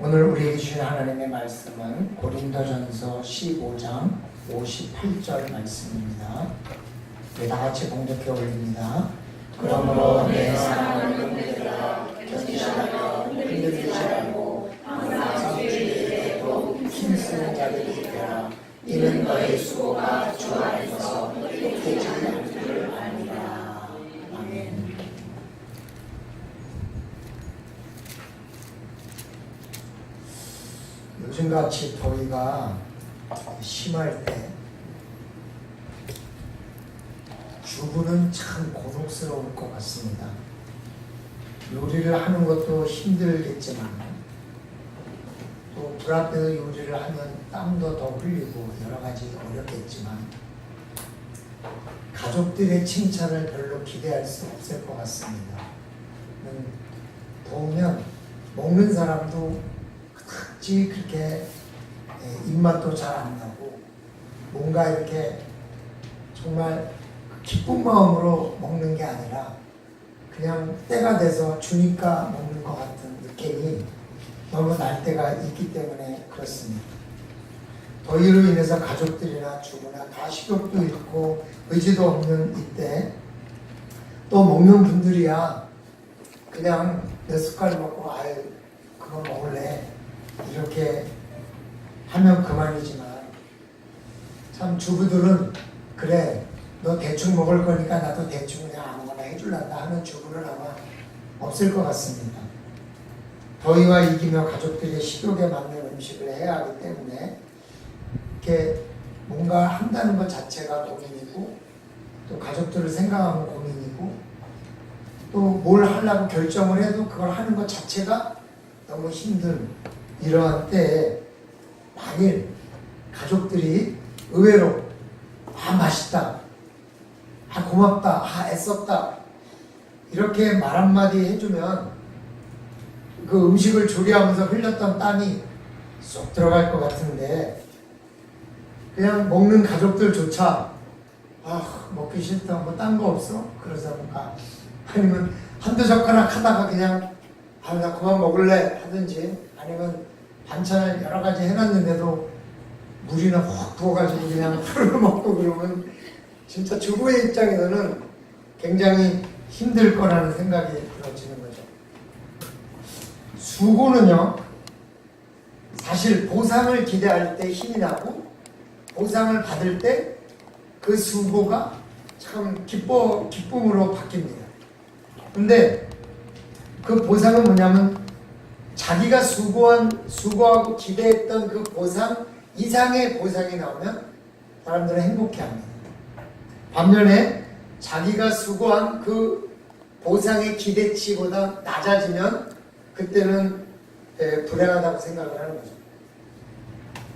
오늘 우리에게 주신 하나님의 말씀은 고린도전서 15장 58절 말씀입니다. 다 같이 봉독해 올립니다. 그러므로 내 사랑하는 형제들아 견디시라며 흔들리지 말고 항상 주의에도 힘쓰는 자들이 되라. 이는 너의 수고가 주 안에서 헛되지 않을 줄 아니라. 아멘. 요즘같이 더위가 심할 때 주부는 참 고독스러울 것 같습니다. 요리를 하는 것도 힘들겠지만 또 불 앞에서 요리를 하면 땀도 더 흘리고 여러 가지 어렵겠지만 가족들의 칭찬을 별로 기대할 수 없을 것 같습니다. 더우면 먹는 사람도 그닥지 그렇게 입맛도 잘 안 나고 뭔가 이렇게 정말 기쁜 마음으로 먹는 게 아니라 그냥 때가 돼서 주니까 먹는 것 같은 느낌이 너무 날 때가 있기 때문에 그렇습니다. 더위로 인해서 가족들이나 주부나 다 식욕도 있고 의지도 없는 이때 또 먹는 분들이야 그냥 몇 숟갈 먹고 아유 그거 먹을래 이렇게 하면 그만이지만 참 주부들은 그래 너 대충 먹을 거니까 나도 대충 그냥 아무거나 해줄란다 하는 주부는 아마 없을 것 같습니다. 더위와 이기며 가족들의 식욕에 맞는 음식을 해야 하기 때문에 이렇게 뭔가 한다는 것 자체가 고민이고 또 가족들을 생각하면 고민이고 또 뭘 하려고 결정을 해도 그걸 하는 것 자체가 너무 힘든 이러한 때에 만일 가족들이 의외로 맛있다 고맙다 애썼다 이렇게 말 한마디 해주면 그 음식을 조리하면서 흘렸던 땀이 쏙 들어갈 것 같은데 그냥 먹는 가족들조차 먹기 싫다 뭐 딴 거 없어? 그러자니까 아니면 한두 젓가락 하다가 그냥 나 그만 먹을래 하든지 아니면 반찬을 여러 가지 해놨는데도 물이나 확 부어가지고 그냥 풀을 먹고 그러면 진짜 주부의 입장에서는 굉장히 힘들 거라는 생각이 들어지는 거죠. 수고는요 사실 보상을 기대할 때 힘이 나고 보상을 받을 때 그 수고가 참 기쁨으로 바뀝니다. 근데 그 보상은 뭐냐면 자기가 수고하고 기대했던 그 보상 이상의 보상이 나오면 사람들은 행복해합니다. 반면에 자기가 수고한 그 보상의 기대치보다 낮아지면 그때는 불행하다고 생각을 하는 거죠.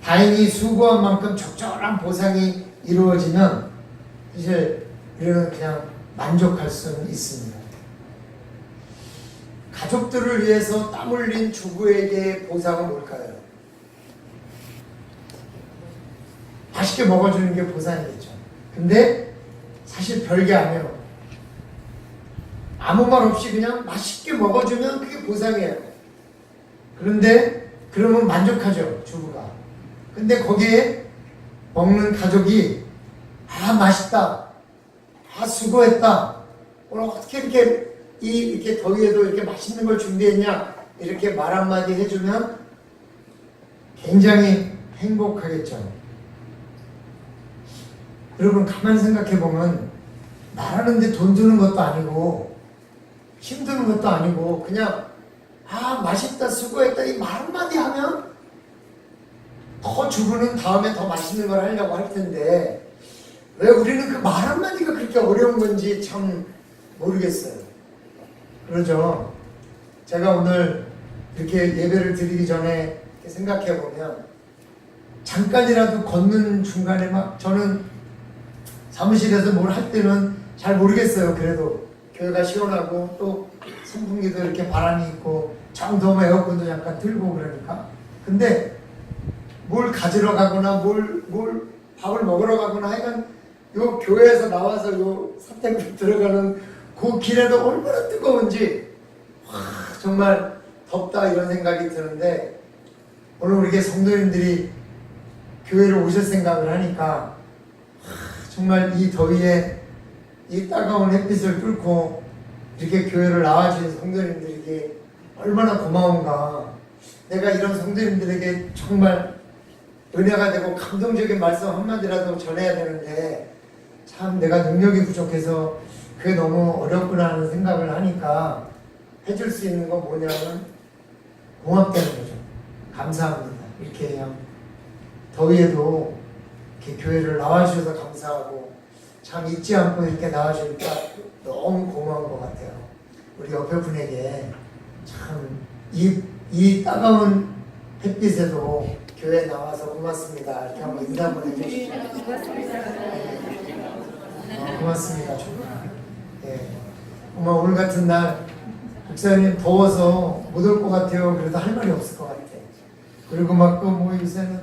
다행히 수고한 만큼 적절한 보상이 이루어지면 사실 우리는 그냥 만족할 수는 있습니다. 가족들을 위해서 땀 흘린 주부에게 보상은 뭘까요? 맛있게 먹어주는 게 보상이겠죠. 근데 사실 별게 아니에요. 아무 말 없이 그냥 맛있게 먹어주면 그게 보상이에요. 그런데 그러면 만족하죠, 주부가. 근데 거기에 먹는 가족이 맛있다, 수고했다, 오늘 어떻게 이렇게 더위에도 이렇게 맛있는 걸 준비했냐 이렇게 말 한마디 해주면 굉장히 행복하겠죠. 여러분 가만 생각해보면 말하는데 돈 드는 것도 아니고 힘드는 것도 아니고 그냥 맛있다 수고했다 이 말 한마디 하면 더 주부는 다음에 더 맛있는 걸 하려고 할 텐데 왜 우리는 그 말 한마디가 그렇게 어려운 건지 참 모르겠어요. 그러죠. 제가 오늘 이렇게 예배를 드리기 전에 생각해보면 잠깐이라도 걷는 중간에 저는 사무실에서 뭘 할 때는 잘 모르겠어요. 그래도 교회가 시원하고 또 선풍기도 이렇게 바람이 있고 정도면 에어컨도 약간 틀고 그러니까 근데 뭘 가지러 가거나 뭘 밥을 먹으러 가거나 하여간 요 교회에서 나와서 요 사택으로 들어가는 그 길에도 얼마나 뜨거운지 정말 덥다 이런 생각이 드는데 오늘 우리 성도님들이 교회를 오실 생각을 하니까 정말 이 더위에 이 따가운 햇빛을 뚫고 이렇게 교회를 나와주신 성도님들에게 얼마나 고마운가. 내가 이런 성도님들에게 정말 은혜가 되고 감동적인 말씀 한마디라도 전해야 되는데 참 내가 능력이 부족해서 그게 너무 어렵구나 하는 생각을 하니까 해줄 수 있는 건 뭐냐면 고맙다는 거죠. 감사합니다. 이렇게 그냥 더위에도 이렇게 교회를 나와주셔서 감사하고 참 잊지 않고 이렇게 나와주니까 너무 고마운 것 같아요. 우리 옆에 분에게 참 이 따가운 햇빛에도 교회 나와서 고맙습니다. 이렇게 한번 인사 한번 해주시죠. 고맙습니다. 정말. 예. 정말 오늘 같은 날 목사님 더워서 못 올 것 같아요. 그래도 할 말이 없을 것 같아. 그리고 막 또 뭐 요새는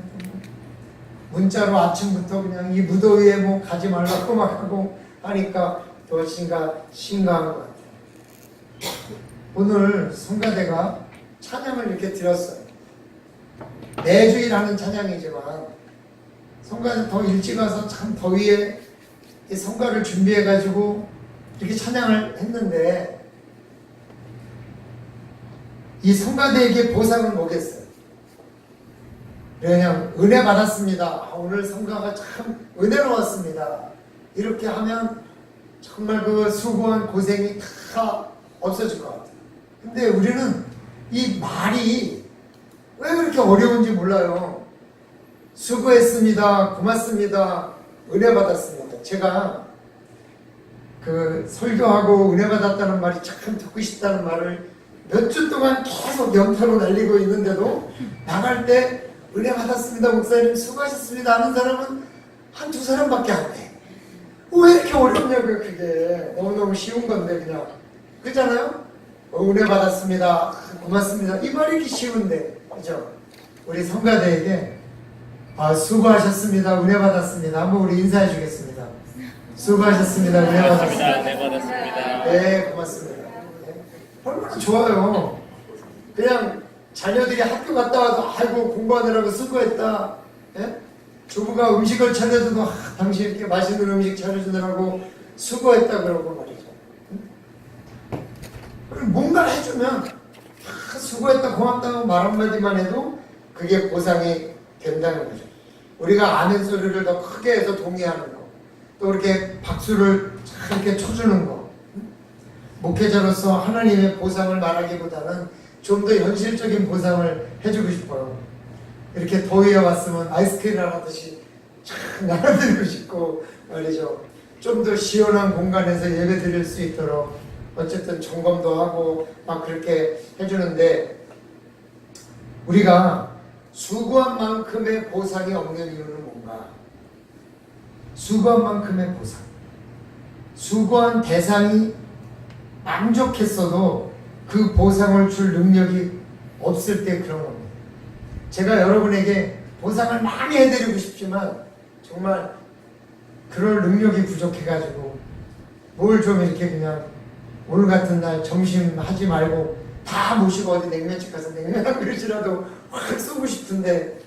문자로 아침부터 그냥 이 무더위에 뭐 가지 말라고 막 하고 하니까 더 심각한 것 같아요. 오늘 성가대가 찬양을 이렇게 드렸어요. 매주일 하는 찬양이지만 성가대 더 일찍 와서 참 더위에 이 성가를 준비해가지고 이렇게 찬양을 했는데 이 성가대에게 보상은 뭐겠어요? 그냥 은혜 받았습니다. 오늘 성가가 참 은혜로웠습니다. 이렇게 하면 정말 그 수고한 고생이 다 없어질 것 같아요. 근데 우리는 이 말이 왜 그렇게 어려운지 몰라요. 수고했습니다. 고맙습니다. 은혜 받았습니다. 제가 그 설교하고 은혜 받았다는 말이 참 듣고 싶다는 말을 몇 주 동안 계속 연타로 날리고 있는데도 나갈 때 은혜 받았습니다. 목사님 수고하셨습니다 하는 사람은 한두 사람밖에 안 돼. 왜 이렇게 어렵냐고요. 그게 너무너무 쉬운 건데 그냥 그렇잖아요. 은혜 받았습니다. 고맙습니다. 이 말이 이렇게 쉬운데 그죠? 우리 성가대에게 수고하셨습니다. 은혜 받았습니다. 한번 우리 인사해 주겠습니다. 수고하셨습니다. 은혜 받았습니다. 네, 받았습니다. 네, 고맙습니다. 네. 얼마나 좋아요. 그냥 자녀들이 학교 갔다 와도 아이고 공부하느라고 수고했다. 예? 주부가 음식을 차려줘도 당신 이렇게 맛있는 음식 차려주느라고 수고했다 그러고 말이죠. 그리고 뭔가 해주면 수고했다 고맙다고 말 한마디만 해도 그게 보상이 된다는 거죠. 우리가 아멘 소리를 더 크게 해서 동의하는 거, 또 이렇게 박수를 이렇게 쳐주는 거. 목회자로서 하나님의 보상을 말하기보다는 좀 더 현실적인 보상을 해주고 싶어요. 이렇게 더위에 왔으면 아이스크림 하듯이 쫙 나눠드리고 싶고 말이죠. 좀 더 시원한 공간에서 예배 드릴 수 있도록 어쨌든 점검도 하고 막 그렇게 해주는데 우리가 수고한 만큼의 보상이 없는 이유는 뭔가? 수고한 만큼의 보상. 수고한 대상이 만족했어도 그 보상을 줄 능력이 없을 때 그런 겁니다. 제가 여러분에게 보상을 많이 해드리고 싶지만 정말 그럴 능력이 부족해가지고 뭘 좀 이렇게 그냥 오늘 같은 날 점심 하지 말고 다 모시고 어디 냉면집 가서 냉면 한 그릇이라도 확 쏘고 싶은데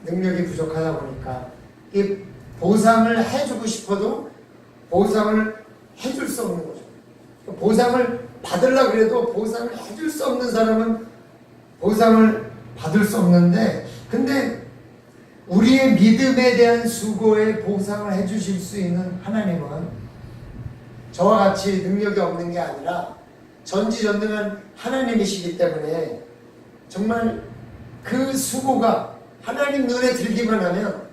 능력이 부족하다 보니까 이 보상을 해주고 싶어도 보상을 해줄 수 없는 거죠. 보상을 받으려고 해도 보상을 해줄 수 없는 사람은 보상을 받을 수 없는데 근데 우리의 믿음에 대한 수고에 보상을 해주실 수 있는 하나님은 저와 같이 능력이 없는 게 아니라 전지전능한 하나님이시기 때문에 정말 그 수고가 하나님 눈에 들기만 하면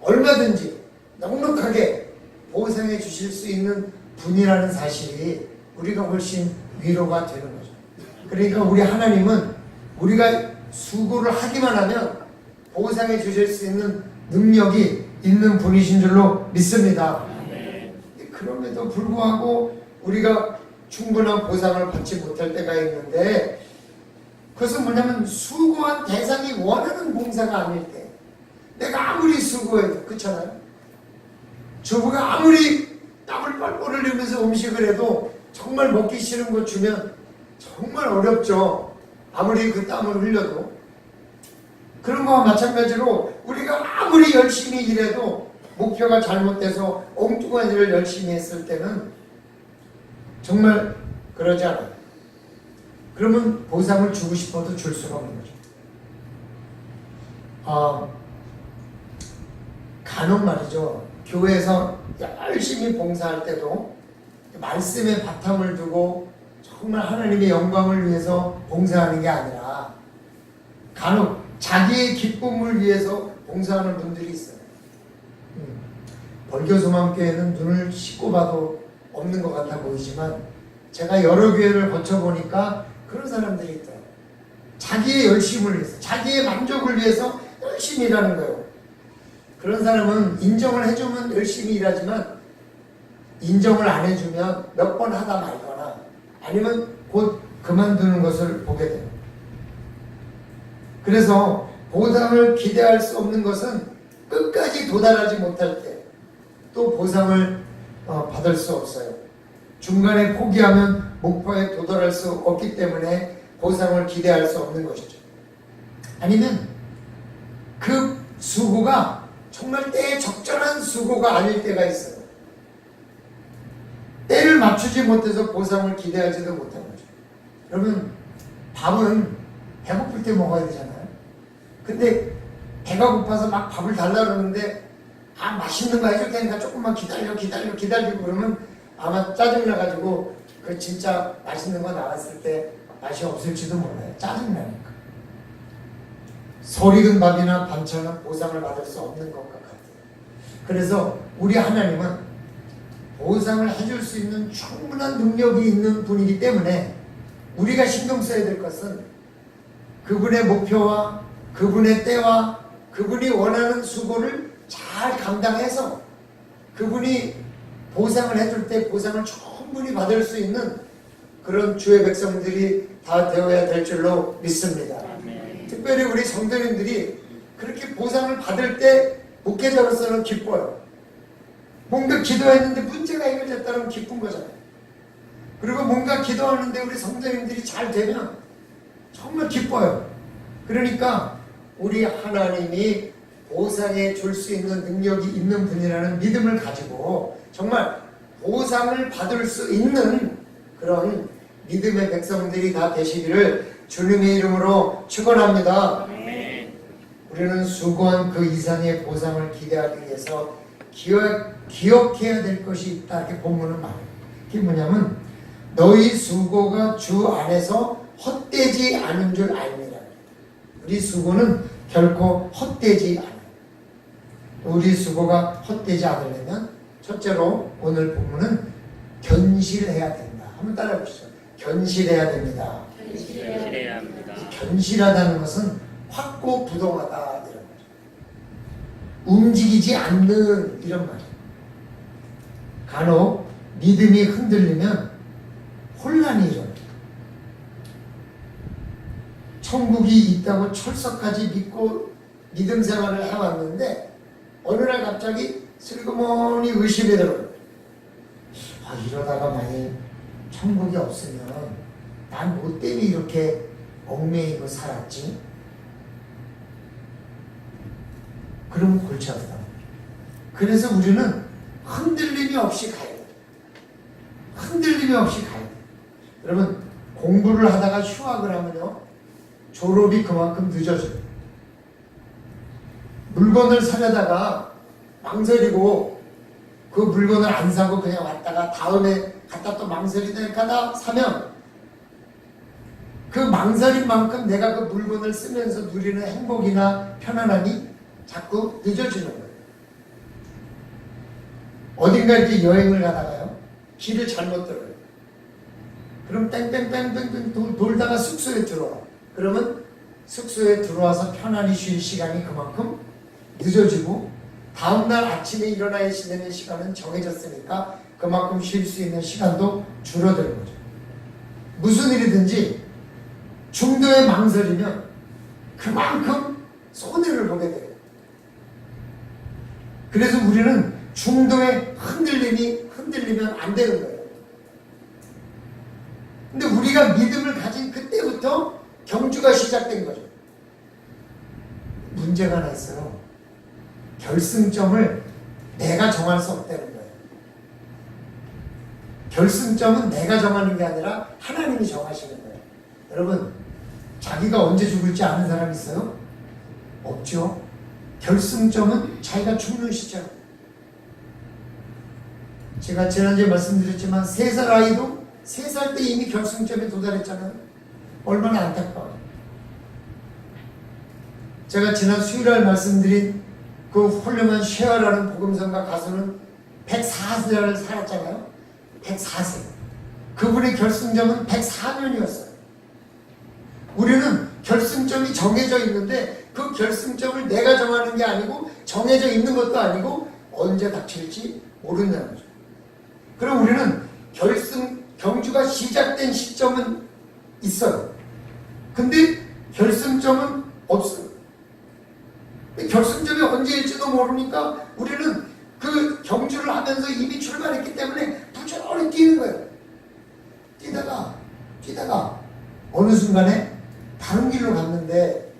얼마든지 넉넉하게 보상해 주실 수 있는 분이라는 사실이 우리가 훨씬 위로가 되는 거죠. 그러니까 우리 하나님은 우리가 수고를 하기만 하면 보상해 주실 수 있는 능력이 있는 분이신 줄로 믿습니다. 그럼에도 불구하고 우리가 충분한 보상을 받지 못할 때가 있는데 그것은 뭐냐면 수고한 대상이 원하는 봉사가 아닐 때 내가 아무리 수고해도 그렇잖아요. 주부가 아무리 땀을 뻘뻘 흘리면서 음식을 해도 정말 먹기 싫은 거 주면 정말 어렵죠. 아무리 그 땀을 흘려도 그런 거와 마찬가지로 우리가 아무리 열심히 일해도 목표가 잘못돼서 엉뚱한 일을 열심히 했을 때는 정말 그러지 않아요. 그러면 보상을 주고 싶어도 줄 수가 없는 거죠. 간혹 말이죠. 교회에서 열심히 봉사할 때도 말씀에 바탕을 두고 정말 하나님의 영광을 위해서 봉사하는 게 아니라 간혹 자기의 기쁨을 위해서 봉사하는 분들이 있어요. 벌교소망교회는 눈을 씻고 봐도 없는 것 같아 보이지만 제가 여러 교회를 거쳐보니까 그런 사람들이 있더라고요. 자기의 열심을 위해서, 자기의 만족을 위해서 열심히 일하는 거예요. 그런 사람은 인정을 해주면 열심히 일하지만 인정을 안 해주면 몇 번 하다 말거나 아니면 곧 그만두는 것을 보게 돼요. 그래서 보상을 기대할 수 없는 것은 끝까지 도달하지 못할 때 또 보상을 받을 수 없어요. 중간에 포기하면 목표에 도달할 수 없기 때문에 보상을 기대할 수 없는 것이죠. 아니면 그 수고가 정말 때에 적절한 수고가 아닐 때가 있어요. 때를 맞추지 못해서 보상을 기대하지도 못한 거죠. 그러면 밥은 배고플 때 먹어야 되잖아요. 근데 배가 고파서 막 밥을 달라 그러는데 맛있는 거 해줄 테니까 조금만 기다리고 그러면 아마 짜증나가지고 그 진짜 맛있는 거 나왔을 때 맛이 없을지도 몰라요. 짜증나니까. 설익은 밥이나 반찬은 보상을 받을 수 없는 것 같아요. 그래서 우리 하나님은 보상을 해줄 수 있는 충분한 능력이 있는 분이기 때문에 우리가 신경 써야 될 것은 그분의 목표와 그분의 때와 그분이 원하는 수고를 잘 감당해서 그분이 보상을 해줄 때 보상을 충분히 받을 수 있는 그런 주의 백성들이 다 되어야 될 줄로 믿습니다. 특별히 우리 성도님들이 그렇게 보상을 받을 때 목회자로서는 기뻐요. 뭔가 기도했는데 문제가 해결됐다는 기쁜 거잖아요. 그리고 뭔가 기도하는데 우리 성도님들이 잘 되면 정말 기뻐요. 그러니까 우리 하나님이 보상해 줄 수 있는 능력이 있는 분이라는 믿음을 가지고 정말 보상을 받을 수 있는 그런 믿음의 백성들이 다 되시기를 주님의 이름으로 축원합니다. 우리는 수고한 그 이상의 보상을 기대하기 위해서 기억해야 될 것이 있다. 이렇게 본문은 말해요. 그게 뭐냐면 너희 수고가 주 안에서 헛되지 않은 줄 알미라. 우리 수고는 결코 헛되지 않아요. 우리 수고가 헛되지 않으려면 첫째로 오늘 본문은 견실해야 된다. 한번 따라해 보시죠. 견실해야 됩니다. 견실해야 합니다. 견실하다는 것은 확고부동하다 이런 거죠. 움직이지 않는 이런 말이에요. 간혹 믿음이 흔들리면 혼란이 일어나요. 천국이 있다고 철석까지 믿고 믿음 생활을 해왔는데 어느 날 갑자기 슬그머니 의심이 들어요. 이러다가 만약 천국이 없으면 난 뭐 때문에 이렇게 얽매이고 살았지? 그러면 골치 아프다. 그래서 우리는 흔들림이 없이 가야 돼요. 흔들림이 없이 가야 돼요. 여러분 공부를 하다가 휴학을 하면요 졸업이 그만큼 늦어져요. 물건을 사려다가 망설이고 그 물건을 안 사고 그냥 왔다가 다음에 갖다 또 망설이다가 사면 그 망설인 만큼 내가 그 물건을 쓰면서 누리는 행복이나 편안함이 자꾸 늦어지는 거예요. 어딘가 이렇게 여행을 가다가요 길을 잘못 들어요. 그럼 뺑뺑뺑뺑뺑 돌다가 숙소에 들어와. 그러면 숙소에 들어와서 편안히 쉴 시간이 그만큼 늦어지고 다음날 아침에 일어나야 되는 시간은 정해졌으니까 그만큼 쉴 수 있는 시간도 줄어드는 거죠. 무슨 일이든지 중도에 망설이면 그만큼 손해를 보게 돼요. 그래서 우리는 중도에 흔들리면 안 되는 거예요. 근데 우리가 믿음을 가진 그때부터 경주가 시작된 거죠. 문제가 하나 있어요. 결승점을 내가 정할 수 없다는 거예요. 결승점은 내가 정하는 게 아니라 하나님이 정하시는 거예요. 여러분, 자기가 언제 죽을지 아는 사람 있어요? 없죠. 결승점은 자기가 죽는 시점. 제가 지난주에 말씀드렸지만 3살 아이도 3살 때 이미 결승점에 도달했잖아요. 얼마나 안타까워요. 제가 지난 수요일날 말씀드린 그 훌륭한 쉐어라는 복음성가 가수는 104세를 살았잖아요. 104세. 그분의 결승점은 104년이었어요. 우리는 결승점이 정해져 있는데 그 결승점을 내가 정하는 게 아니고 정해져 있는 것도 아니고 언제 닥칠지 모른다는 거죠. 그럼 우리는 경주가 시작된 시점은 있어요. 근데 결승점은 없어요. 결승점이 언제일지도 모르니까 우리는 그 경주를 하면서 이미 출발했기 때문에 부지런히 뛰는 거예요. 뛰다가 어느 순간에 다른 길로 갔는데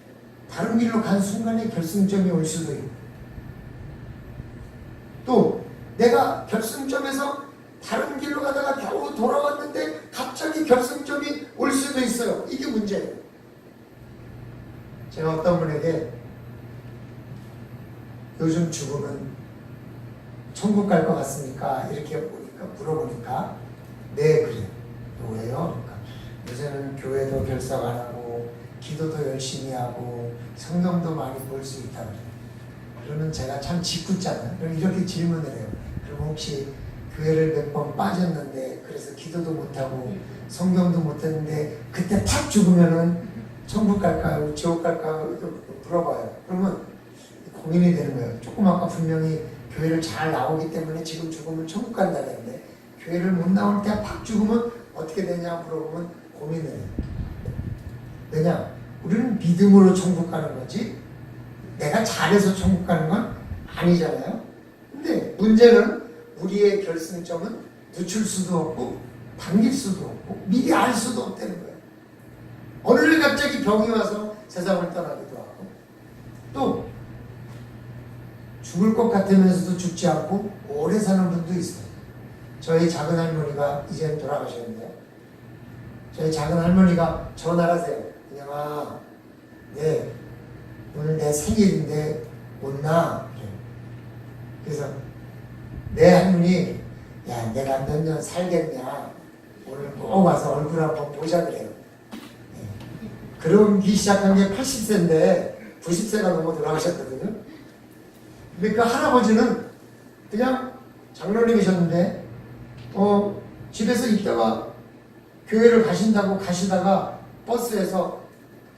다른 길로 간 순간에 결승점이 올 수도 있고 또 내가 결승점에서 다른 길로 가다가 겨우 돌아왔는데 갑자기 결승점이 올 수도 있어요. 이게 문제예요. 제가 어떤 분에게 요즘 죽으면 천국 갈 것 같습니까? 이렇게 물어보니까 네 그래요. 왜요? 그러니까 요새는 교회도 결석 안 하고 기도도 열심히 하고 성경도 많이 볼 수 있다 그래요. 그러면 제가 참 짓궂잖아요. 그럼 이렇게 질문을 해요. 그럼 혹시 교회를 몇 번 빠졌는데 그래서 기도도 못하고 성경도 못했는데 그때 탁 죽으면은 천국 갈까요? 지옥 갈까요? 물어봐요. 그러면 고민이 되는 거예요. 조금 아까 분명히 교회를 잘 나오기 때문에 지금 죽으면 천국 간다는데 교회를 못 나올 때 팍 죽으면 어떻게 되냐 물어보면 고민을 해요. 왜냐? 우리는 믿음으로 천국 가는 거지 내가 잘해서 천국 가는 건 아니잖아요. 근데 문제는 우리의 결승점은 늦출 수도 없고 당길 수도 없고 미리 알 수도 없다는 거예요. 어느 날 갑자기 병이 와서 세상을 떠나기도 하고 또 죽을 것 같으면서도 죽지 않고 오래 사는 분도 있어요. 저희 작은 할머니가 이제는 돌아가셨는데 저희 작은 할머니가 전화를 하세요. 그냥아, 네, 오늘 내 생일인데 온나? 그래서 내 할머니, 야, 내가 몇 년 살겠냐? 오늘 꼭 와서 얼굴 한번 보자 그래요. 네. 그러기 시작한 게 80세인데 90세가 넘어 돌아가셨거든요. 근데 그 할아버지는 그냥 장로님이셨는데 집에서 있다가 교회를 가신다고 가시다가 버스에서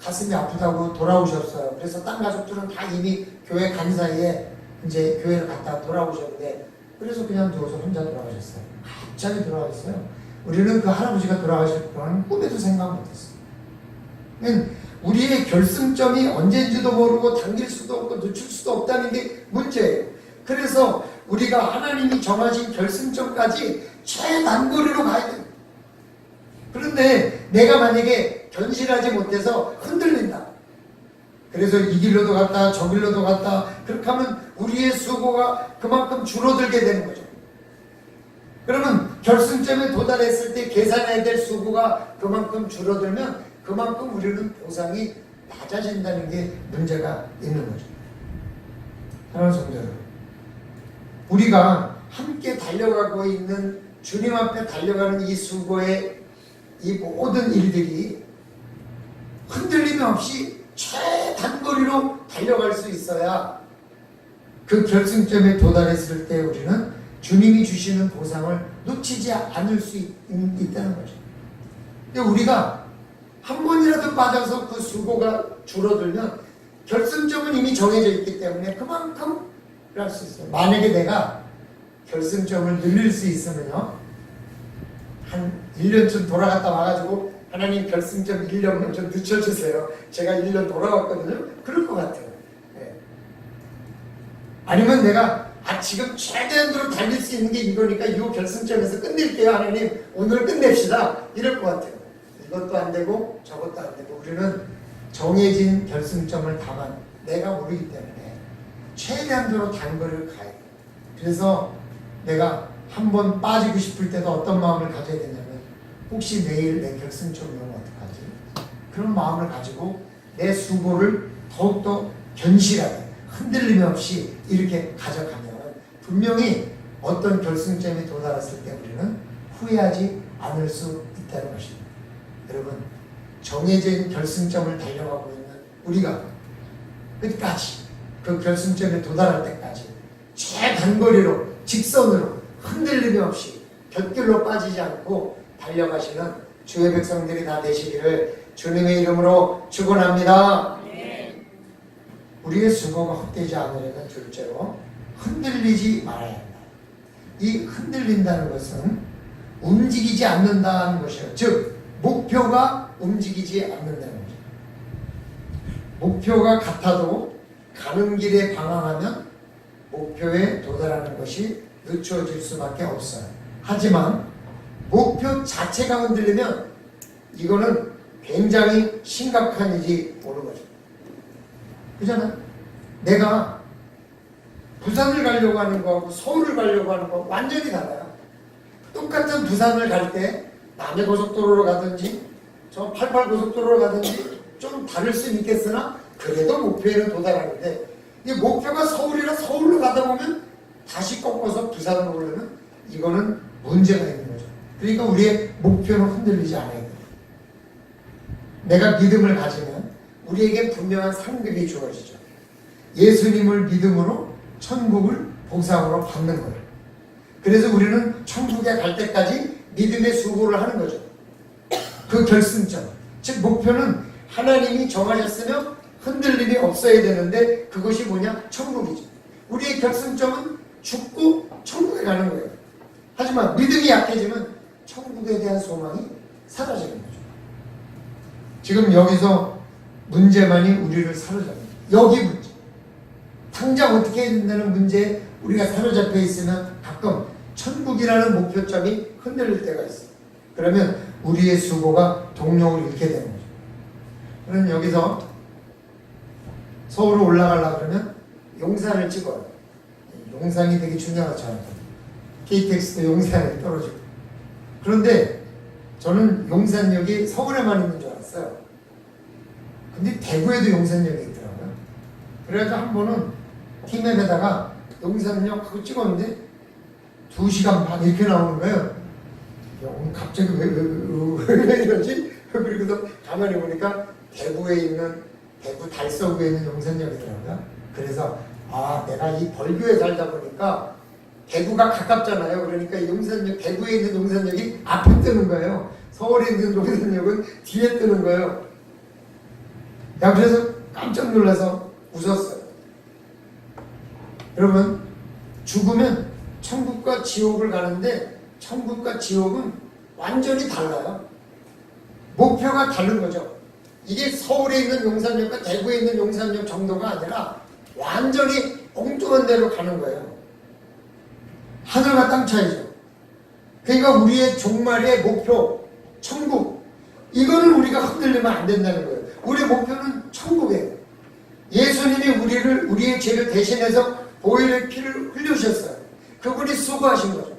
가슴이 아프다고 돌아오셨어요. 그래서 딴 가족들은 다 이미 교회 간 사이에 이제 교회를 갔다 돌아오셨는데 그래서 그냥 누워서 혼자 돌아가셨어요. 갑자기 돌아가셨어요. 우리는 그 할아버지가 돌아가실 거라는 꿈에도 생각 못했어요. 우리의 결승점이 언제인지도 모르고 당길 수도 없고 늦출 수도 없다는 게 문제예요. 그래서 우리가 하나님이 정하신 결승점까지 최단거리로 가야 돼요. 그런데 내가 만약에 견실하지 못해서 흔들린다. 그래서 이 길로도 갔다 저 길로도 갔다 그렇게 하면 우리의 수고가 그만큼 줄어들게 되는 거죠. 그러면 결승점에 도달했을 때 계산해야 될 수고가 그만큼 줄어들면 그만큼 우리는 보상이 낮아진다는 게 문제가 있는 거죠. 사랑하는 성도 여러분, 우리가 함께 달려가고 있는 주님 앞에 달려가는 이 수고의 이 모든 일들이 흔들림 없이 최단거리로 달려갈 수 있어야 그 결승점에 도달했을 때 우리는 주님이 주시는 보상을 놓치지 않을 수 있다는 거죠. 근데 우리가 한 번이라도 빠져서 그 수고가 줄어들면 결승점은 이미 정해져 있기 때문에 그만큼 할 수 있어요. 만약에 내가 결승점을 늘릴 수 있으면요, 한 1년쯤 돌아갔다 와가지고 하나님 결승점 1년만 좀 늦춰주세요. 제가 1년 돌아왔거든요. 그럴 것 같아요. 네. 아니면 내가 지금 최대한으로 달릴 수 있는 게 이거니까 이 결승점에서 끝낼게요. 하나님 오늘 끝냅시다. 이럴 것 같아요. 이것도 안 되고 저것도 안 되고 우리는 정해진 결승점을 다만 내가 모르기 때문에 최대한도로 단거리를 가야 돼. 그래서 내가 한번 빠지고 싶을 때도 어떤 마음을 가져야 되냐면 혹시 내일 내 결승점이 오면 어떡하지? 그런 마음을 가지고 내 수고를 더욱더 견실하게 흔들림 없이 이렇게 가져가면 분명히 어떤 결승점에 도달했을 때 우리는 후회하지 않을 수 있다는 것입니다. 여러분, 정해진 결승점을 달려가고 있는 우리가 끝까지 그 결승점에 도달할 때까지 최단거리로 직선으로 흔들림이 없이 곁길로 빠지지 않고 달려가시는 주의 백성들이 다 되시기를 주님의 이름으로 축원합니다. 우리의 수고가 헛되지 않으려면 둘째로 흔들리지 말아야 한다. 이 흔들린다는 것은 움직이지 않는다는 것이에요. 즉 목표가 움직이지 않는다는 거죠. 목표가 같아도 가는 길에 방황하면 목표에 도달하는 것이 늦춰질 수밖에 없어요. 하지만 목표 자체가 흔들리면 이거는 굉장히 심각한 일이 오는 거죠. 그잖아요. 내가 부산을 가려고 하는 거하고 서울을 가려고 하는 거 완전히 달라요. 똑같은 부산을 갈 때 남해 고속도로로 가든지 저 88 고속도로로 가든지 좀 다를 수는 있겠으나 그래도 목표에는 도달하는데 이 목표가 서울이라 서울로 가다 보면 다시 꺾어서 부산으로 오려면 이거는 문제가 있는 거죠. 그러니까 우리의 목표는 흔들리지 않아야 돼요. 내가 믿음을 가지면 우리에게 분명한 상급이 주어지죠. 예수님을 믿음으로 천국을 보상으로 받는 거예요. 그래서 우리는 천국에 갈 때까지 믿음의 수고를 하는 거죠. 그 결승점, 즉 목표는 하나님이 정하셨으며 흔들림이 없어야 되는데 그것이 뭐냐? 천국이죠. 우리의 결승점은 죽고 천국에 가는 거예요. 하지만 믿음이 약해지면 천국에 대한 소망이 사라지는 거죠. 지금 여기서 문제만이 우리를 사로잡습니다. 여기 문제. 당장 어떻게 해야 된다는 문제에 우리가 사로잡혀 있으면 가끔 천국이라는 목표점이 흔들릴 때가 있어요. 그러면 우리의 수고가 동력을 잃게 되는 거죠. 그럼 여기서 서울로 올라가려고 그러면 용산을 찍어요. 용산이 되게 중요하죠. 저한테. KTX도 용산에 떨어지고. 그런데 저는 용산역이 서울에만 있는 줄 알았어요. 근데 대구에도 용산역이 있더라고요. 그래서 한 번은 티맵에다가 용산역 하고 찍었는데 2시간 반 이렇게 나오는 거예요. 갑자기 왜 이러지? 그리고서 가만히 보니까 대구 달서구에 있는 용산역이더라고요. 그래서 내가 이 벌교에 살다 보니까 대구가 가깝잖아요. 그러니까 용산역, 대구에 있는 용산역이 앞에 뜨는 거예요. 서울에 있는 용산역은 뒤에 뜨는 거예요. 그래서 깜짝 놀라서 웃었어요. 여러분, 죽으면 천국과 지옥을 가는데 천국과 지옥은 완전히 달라요. 목표가 다른 거죠. 이게 서울에 있는 용산역과 대구에 있는 용산역 정도가 아니라 완전히 엉뚱한 데로 가는 거예요. 하늘과 땅 차이죠. 그러니까 우리의 종말의 목표, 천국, 이거는 우리가 흔들리면 안 된다는 거예요. 우리의 목표는 천국이에요. 예수님이 우리의 죄를 대신해서 보혈의 피를 흘리셨어요. 그분이 수고하신 거죠.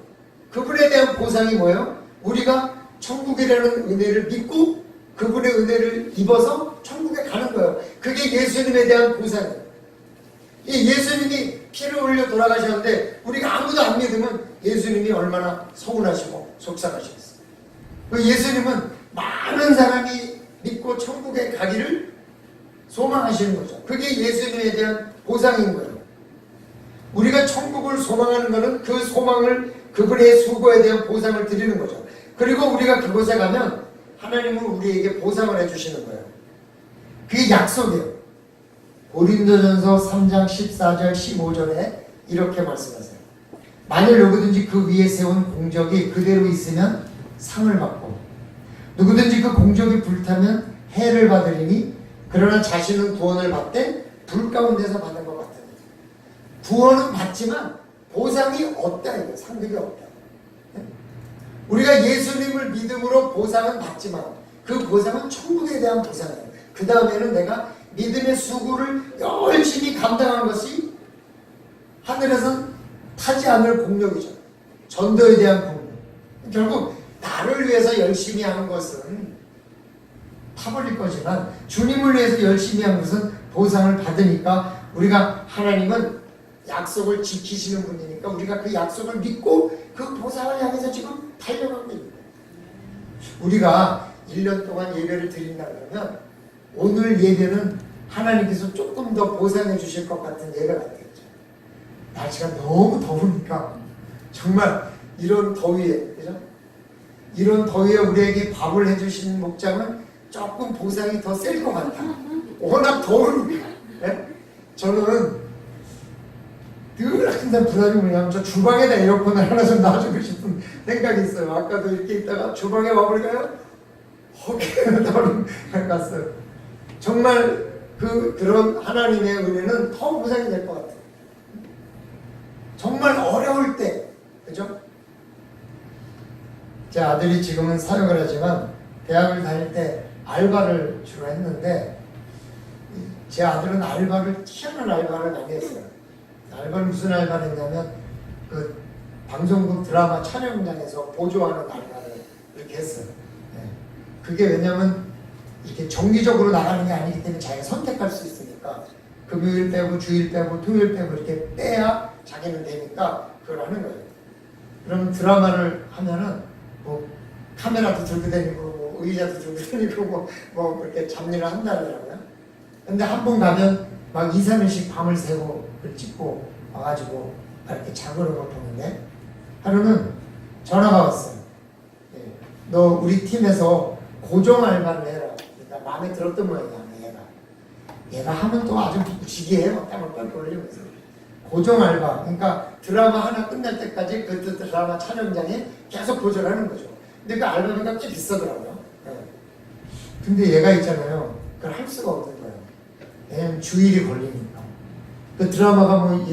그분에 대한 보상이 뭐예요? 우리가 천국이라는 은혜를 믿고 그분의 은혜를 입어서 천국에 가는 거예요. 그게 예수님에 대한 보상이에요. 예수님이 피를 흘려 돌아가셨는데 우리가 아무도 안 믿으면 예수님이 얼마나 서운하시고 속상하시겠어요. 예수님은 많은 사람이 믿고 천국에 가기를 소망하시는 거죠. 그게 예수님에 대한 보상인 거예요. 우리가 천국을 소망하는 것은 그 소망을 그분의 수고에 대한 보상을 드리는 거죠. 그리고 우리가 그곳에 가면 하나님은 우리에게 보상을 해주시는 거예요. 그게 약속이에요. 고린도전서 3장 14절 15절에 이렇게 말씀하세요. 만일 누구든지 그 위에 세운 공적이 그대로 있으면 상을 받고 누구든지 그 공적이 불타면 해를 받으리니 그러나 자신은 구원을 받되 불 가운데서 받은 것 같으니 구원은 받지만 보상이 없다. 이거 상급이 없다. 우리가 예수님을 믿음으로 보상은 받지만 그 보상은 천국에 대한 보상이에요. 그 다음에는 내가 믿음의 수고를 열심히 감당한 것이 하늘에선 타지 않을 공력이죠. 전도에 대한 공력. 결국 나를 위해서 열심히 하는 것은 타버릴 거지만 주님을 위해서 열심히 한 것은 보상을 받으니까 우리가 하나님은 약속을 지키시는 분이니까 우리가 그 약속을 믿고 그 보상을 향해서 지금 달려가고 있는 거예요. 우리가 1년 동안 예배를 드린다 그러면 오늘 예배는 하나님께서 조금 더 보상해 주실 것 같은 예배 같겠죠. 날씨가 너무 더우니까 정말 이런 더위에, 그죠? 이런 더위에 우리에게 밥을 해주신 목장은 조금 보상이 더 셀 것 같아. 워낙 더우니까. 네? 저는 늘 항상 부담이 뭐냐면 저 주방에다 에어컨을 하나 좀 놔주고 싶은 생각이 있어요. 아까도 이렇게 있다가 주방에 와볼까요? 허기가 갔어요. 정말 그런 하나님의 은혜는 더 보상이 될 것 같아요. 정말 어려울 때, 그죠? 제 아들이 지금은 사역을 하지만 대학을 다닐 때 알바를 주로 했는데 제 아들은 희한한 알바를 많이 했어요. 알바는 무슨 알바를 했냐면 그 방송국 드라마 촬영장에서 보조하는 알바를 이렇게 했어요. 네. 그게 왜냐면 이렇게 정기적으로 나가는 게 아니기 때문에 자기가 선택할 수 있으니까 금요일 빼고 주일 빼고 토요일 빼고 이렇게 빼야 자기는 되니까 그걸 하는 거예요. 그럼 드라마를 하면은 뭐 카메라도 들고 다니고 뭐 의자도 들고 다니고 뭐 그렇게 잡일을 한다더라고요. 근데 한 번 가면 막 2, 3일씩 밤을 새고 그걸 찍고 와가지고 이렇게 자고를 걸 보는데 하루는 전화가 왔어요. 예, 너 우리 팀에서 고정 알바를 해라. 그러니까 마음에 들었던 모양이야. 얘가 하면 또 아주 무지개해요. 땀을 뻘뻘 흘리면서. 고정 알바. 그러니까 드라마 하나 끝날 때까지 그 드라마 촬영장에 계속 보조를 하는 거죠. 근데 그 알바비가 꽤 비싸더라고요. 예. 근데 얘가 있잖아요. 그걸 할 수가 없는 거예요. 왜냐면 주일이 걸리니까. 그 드라마가 뭐,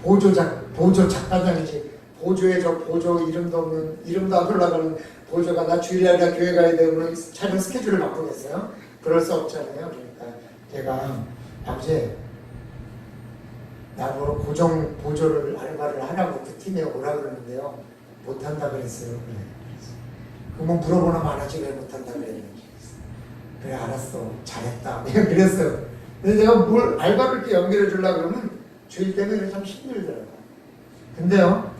보조 작가장이지. 보조에 저 보조 이름도 없는, 이름도 안 올라가는 보조가 나 주일날이나 교회 가야 되면 촬영 스케줄을 바꾸겠어요? 그럴 수 없잖아요. 그러니까 제가 아버지, 나보러 고정 보조를 알바를 하라고 그 팀에 오라 그러는데요. 못한다 그랬어요. 그래. 그러면 물어보나 말하지 왜 못한다 그랬는지. 그래 알았어. 잘했다. 내가 그랬어요. 근데 내가 뭘 알바를 이렇게 연결해 주려고 그러면 주일 때문에 참 힘들더라고요. 근데요.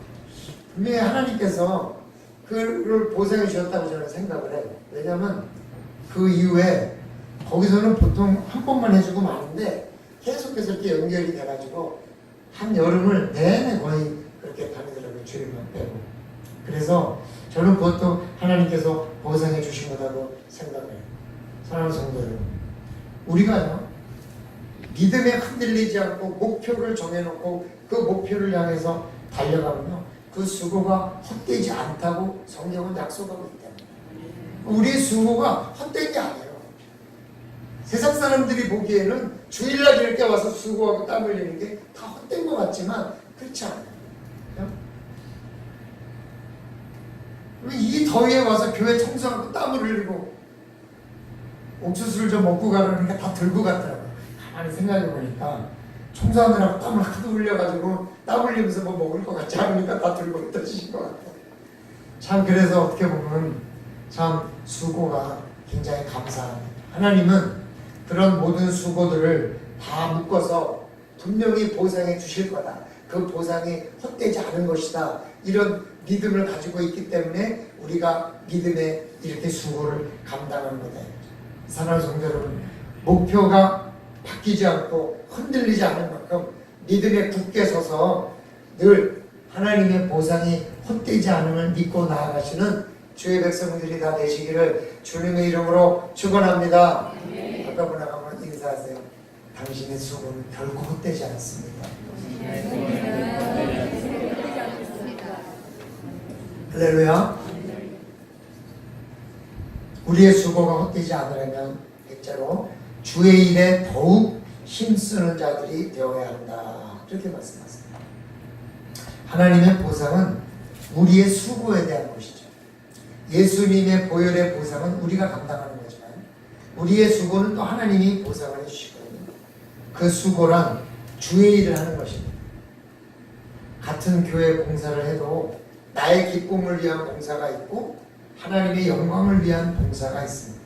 분명히 하나님께서 그걸 보상해 주셨다고 저는 생각을 해요. 왜냐하면 그 이후에 거기서는 보통 한 번만 해주고 마는데 계속해서 이렇게 연결이 돼가지고 한 여름을 내내 거의 그렇게 다니더라고요. 주일만 빼고. 그래서 저는 그것도 하나님께서 보상해 주신 거라고 생각을 해요. 사랑하는 성도 여러분, 우리가요 믿음에 흔들리지 않고 목표를 정해놓고 그 목표를 향해서 달려가면요 그 수고가 헛되지 않다고 성경은 약속하고 있다. 우리의 수고가 헛된 게 아니에요. 세상 사람들이 보기에는 주일날 이렇게 와서 수고하고 땀 흘리는 게 다 헛된 것 같지만 그렇지 않아요. 이 더위에 와서 교회 청소하고 땀을 흘리고 옥수수를 좀 먹고 가라니까 다 들고 갔더라고요. 가만히 생각해 보니까 청소하느라고 땀을 하도 흘려가지고 땀 흘리면서 뭐 먹을 것 같지 않으니까 다 들고 떠지신 것 같아요. 참 그래서 어떻게 보면 참 수고가 굉장히 감사합니다. 하나님은 그런 모든 수고들을 다 묶어서 분명히 보상해 주실 거다. 그 보상이 헛되지 않은 것이다. 이런 믿음을 가지고 있기 때문에 우리가 믿음에 이렇게 수고를 감당하는 거다. 사랑하는 성도 여러분, 목표가 바뀌지 않고 흔들리지 않을 만큼 믿음에 굳게 서서 늘 하나님의 보상이 헛되지 않음을 믿고 나아가시는 주의 백성들이 다 되시기를 주님의 이름으로 축원합니다. 아까 나가면 인사하세요. 당신의 수고는 결코 헛되지 않습니다. 할렐루야. 우리의 수고가 헛되지 않으려면 백자로 주의 일에 더욱 힘쓰는 자들이 되어야 한다. 이렇게 말씀하십니다. 하나님의 보상은 우리의 수고에 대한 것이죠. 예수님의 보혈의 보상은 우리가 감당하는 거지만 우리의 수고는 또 하나님이 보상을 해주시거든요. 그 수고란 주의 일을 하는 것입니다. 같은 교회 봉사를 해도 나의 기쁨을 위한 봉사가 있고 하나님의 영광을 위한 봉사가 있습니다.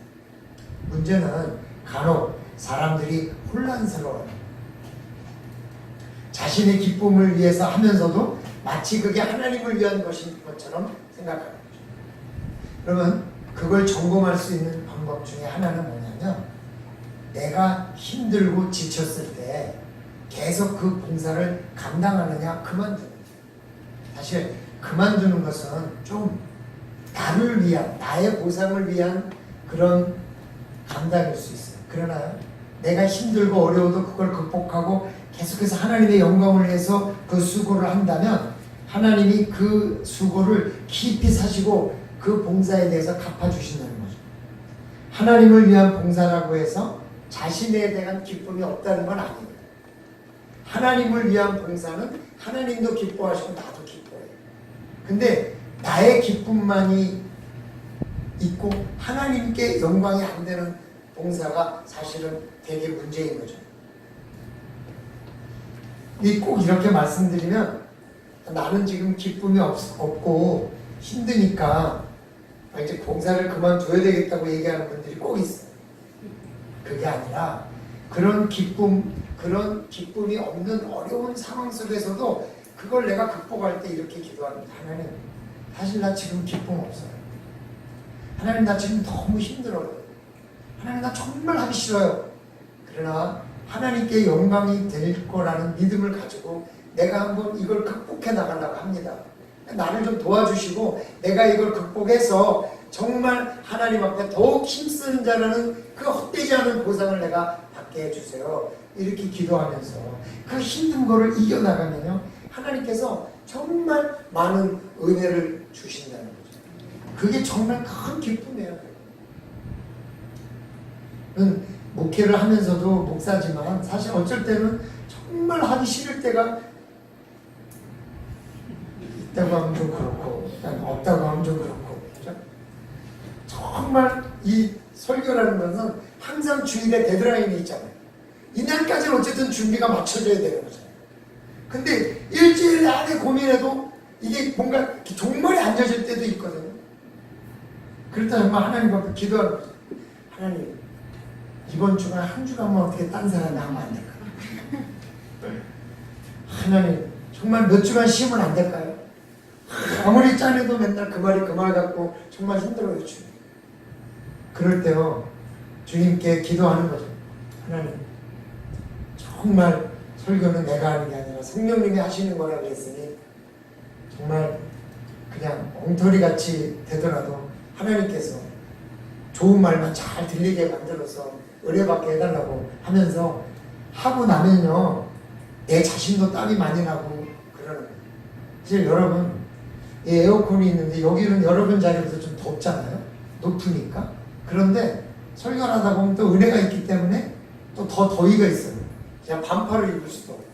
문제는 간혹 사람들이 혼란스러워요. 자신의 기쁨을 위해서 하면서도 마치 그게 하나님을 위한 것인 것처럼 생각하는 거죠. 그러면 그걸 점검할 수 있는 방법 중에 하나는 뭐냐면, 내가 힘들고 지쳤을 때 계속 그 봉사를 감당하느냐 그만두는 거예요. 사실 그만두는 것은 좀 나를 위한, 나의 보상을 위한 그런 감당일 수 있어요. 그러나 내가 힘들고 어려워도 그걸 극복하고 계속해서 하나님의 영광을 위해서 그 수고를 한다면 하나님이 그 수고를 깊이 사시고 그 봉사에 대해서 갚아주신다는 거죠. 하나님을 위한 봉사라고 해서 자신에 대한 기쁨이 없다는 건 아닙니다. 하나님을 위한 봉사는 하나님도 기뻐하시고 나도 기뻐해요. 근데 나의 기쁨만이 있고 하나님께 영광이 안 되는 봉사가 사실은 되게 문제인 거죠. 꼭 이렇게 말씀드리면, 나는 지금 기쁨이 없고 힘드니까 이제 봉사를 그만둬야 되겠다고 얘기하는 분들이 꼭 있어요. 그게 아니라 그런 기쁨이 없는 어려운 상황 속에서도 그걸 내가 극복할 때 이렇게 기도합니다. 하나님, 사실 나 지금 기쁨 없어요. 하나님, 나 지금 너무 힘들어요. 하나님, 나 정말 하기 싫어요. 그러나 하나님께 영광이 될 거라는 믿음을 가지고 내가 한번 이걸 극복해 나가려고 합니다. 나를 좀 도와주시고 내가 이걸 극복해서 정말 하나님 앞에 더욱 힘쓰는 자라는 그 헛되지 않은 보상을 내가 받게 해주세요. 이렇게 기도하면서 그 힘든 거를 이겨나가면요, 하나님께서 정말 많은 은혜를 주신다는 거죠. 그게 정말 큰 기쁨이에요. 목회를 하면서도 목사지만 사실 어쩔 때는 정말 하기 싫을 때가 있다고 하면 좀 그렇고 없다고 하면 좀 그렇고, 그렇죠? 정말 이 설교라는 것은 항상 주일에 데드라인이 있잖아요. 이날까지는 어쨌든 준비가 맞춰져야 되는 거잖아요. 근데 일주일 안에 고민해도 이게 뭔가 종말이 앉아질 때도 있거든요. 그럴 때 정말 하나님 앞에 기도하는 거죠. 하나님, 이번 주간 한 주간만 어떻게 딴 사람이 하면 안 될까요? 하나님, 정말 몇 주간 쉬면 안 될까요? 아무리 짠해도 맨날 그 말 갖고 정말 힘들어요, 주님. 그럴 때요, 주님께 기도하는 거죠. 하나님, 정말 설교는 내가 하는 게 아니라 성령님이 하시는 거라 그랬으니 정말 그냥 엉터리같이 되더라도 하나님께서 좋은 말만 잘 들리게 만들어서 은혜받게 해달라고 하면서 하고 나면요, 내 자신도 땀이 많이 나고 그러는 거예요. 이제 여러분, 이 에어컨이 있는데 여기는 여러분 자리에서 좀 덥잖아요. 높으니까. 그런데 설교를 하다 보면 또 은혜가 있기 때문에 또 더 더위가 있어요. 그냥 반팔을 입을 수도 없고.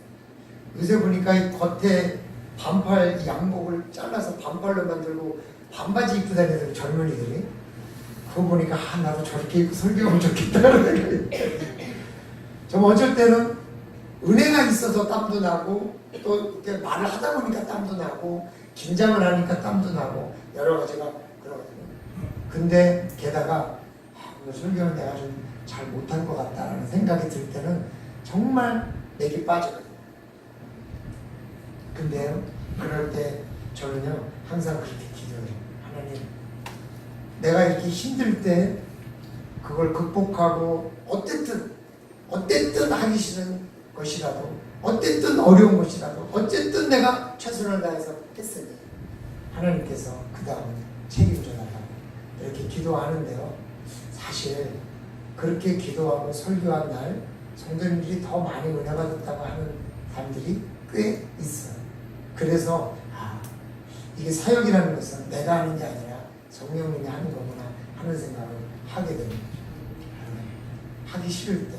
요새 보니까 이 겉에 반팔 양복을 잘라서 반팔로 만들고 반바지 입고 다니는 젊은이들이, 그거 보니까 나도 저렇게 입고 설교하면 좋겠다는 생각이. 정말 어쩔 때는 은혜가 있어서 땀도 나고 또 이렇게 말을 하다 보니까 땀도 나고 긴장을 하니까 땀도 나고 여러 가지가 그러거든요. 근데 게다가 설교는 내가 좀 잘 못한 것 같다라는 생각이 들 때는 정말 맥이 빠지거든요. 근데요, 그럴 때 저는요 항상 그렇게 기도해요. 하나님, 내가 이렇게 힘들 때 그걸 극복하고 어쨌든 하기 싫은 것이라도, 어쨌든 어려운 것이라도, 어쨌든 내가 최선을 다해서 했으니 하나님께서 그 다음 책임져 달라고 이렇게 기도하는데요, 사실 그렇게 기도하고 설교한 날 성도님들이 더 많이 은혜 받았다고 하는 사람들이 꽤 있어요. 그래서 이게 사역이라는 것은 내가 하는 게 아니라 성령님이 하는 거구나 하는 생각을 하게 되는 거죠. 하기 싫을 때,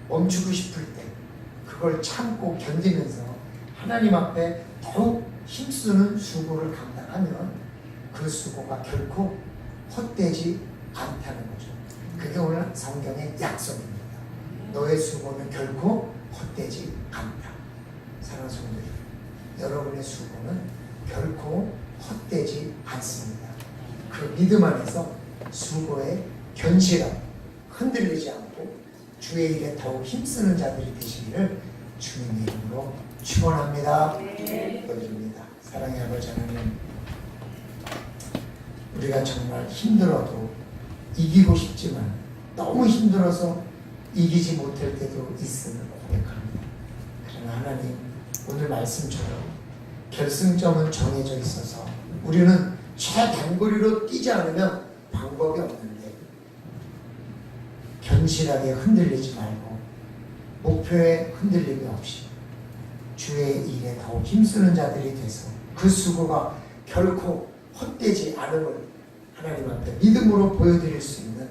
멈추고 싶을 때 그걸 참고 견디면서 하나님 앞에 더욱 힘쓰는 수고를 감당하면 그 수고가 결코 헛되지 않다는 거죠. 그게 오늘 성경의 약속입니다. 너의 수고는 결코 헛되지 않다. 사랑하는 성도들, 여러분의 수고는 결코 헛되지 않습니다. 그 믿음 안에서 수고에 견실하고 흔들리지 않고 주의 일에 더욱 힘쓰는 자들이 되시기를 주님의 이름으로 축원합니다. 기도드립니다. 사랑의 아버지 하나님, 우리가 정말 힘들어도 이기고 싶지만 너무 힘들어서 이기지 못할 때도 있음을 고백합니다. 그러나 하나님, 오늘 말씀처럼 결승점은 정해져 있어서 우리는 최단거리로 뛰지 않으면 방법이 없는데 견실하게 흔들리지 말고 목표에 흔들림이 없이 주의 일에 더욱 힘쓰는 자들이 돼서 그 수고가 결코 헛되지 않음을 하나님 앞에 믿음으로 보여드릴 수 있는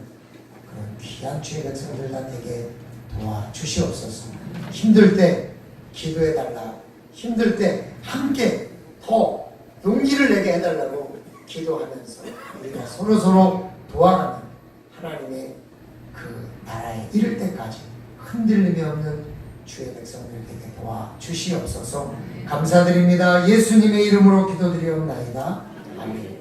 그런 귀한 주의 백성들 다 되게 도와주시옵소서. 힘들 때 기도해달라, 힘들 때 함께 더 용기를 내게 해달라고 기도하면서 우리가 서로서로 도와가는 하나님의 그 나라에 이를 때까지 흔들림이 없는 주의 백성들에게 도와주시옵소서. 감사드립니다. 예수님의 이름으로 기도드리옵나이다. 아멘.